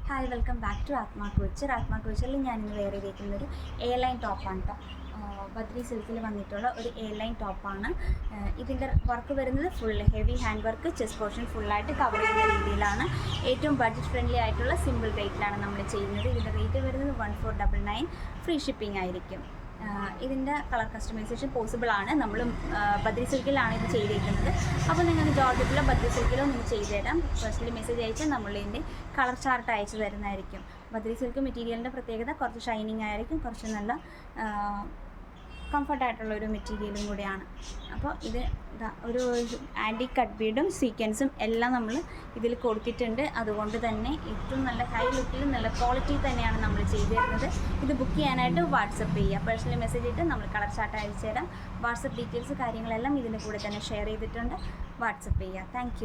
Hi, welcome back to ആത്മാ couture. ആത്മാ കോച്ചറിൽ ഞാനിന്ന് വേറെ ചെയ്തിരിക്കുന്നൊരു എ ലൈൻ ടോപ്പാണ് കേട്ടോ. ബദ്രി സിൽക്കിൽ വന്നിട്ടുള്ള ഒരു എ ലൈൻ ടോപ്പാണ്. ഇതിൻ്റെ വർക്ക് വരുന്നത് full heavy hand work, chest portion ഫുള്ളായിട്ട് കവർ ചെയ്യുന്ന രീതിയിലാണ്. ഏറ്റവും ബഡ്ജറ്റ് ഫ്രണ്ട്ലി ആയിട്ടുള്ള സിമ്പിൾ റേറ്റിലാണ് നമ്മൾ ചെയ്യുന്നത്. ഇതിൻ്റെ റേറ്റ് വരുന്നത് 1499, ഫ്രീ ഷിപ്പിംഗ് ആയിരിക്കും. ഇതിൻ്റെ കളർ കസ്റ്റമൈസേഷൻ പോസിബിൾ ആണ്. നമ്മൾ ബദ്രി സിൽക്കിലാണ് ഇത് ചെയ്തിരിക്കുന്നത്. അപ്പോൾ നിങ്ങൾക്ക് ജോർജറ്റിലോ ബദ്രി സിൽക്കിലോ നിങ്ങൾ ചെയ്തു തരാം. പേഴ്സണലി മെസ്സേജ് അയച്ചാൽ നമ്മളിതിൻ്റെ കളർ ചാർട്ട് അയച്ചു തരുന്നതായിരിക്കും. ബദ്രി സിൽക്ക് മെറ്റീരിയലിൻ്റെ പ്രത്യേകത കുറച്ച് ഷൈനിങ് ആയിരിക്കും, കുറച്ച് നല്ല കംഫർട്ടായിട്ടുള്ള ഒരു മെറ്റീരിയലും കൂടിയാണ്. അപ്പോൾ ഇത് ഒരു ആൻറ്റി കട്ട് ബീഡും സീക്വൻസും എല്ലാം നമ്മൾ ഇതിൽ കൊടുത്തിട്ടുണ്ട്. അതുകൊണ്ട് തന്നെ ഏറ്റവും നല്ല ഹൈ ലുക്കിൽ നല്ല ക്വാളിറ്റി തന്നെയാണ് നമ്മൾ ചെയ്തു തരുന്നത്. ഇത് ബുക്ക് ചെയ്യാനായിട്ട് വാട്സപ്പ് ചെയ്യുക. പേഴ്സണലി മെസ്സേജ് ഇട്ട് നമ്മൾ കളർ ചാർട്ട് അയച്ചു തരാം. വാട്സപ്പ് ഡീറ്റെയിൽസ് കാര്യങ്ങളെല്ലാം ഇതിൻ്റെ കൂടെ തന്നെ ഷെയർ ചെയ്തിട്ടുണ്ട്. വാട്സപ്പ് ചെയ്യുക. താങ്ക്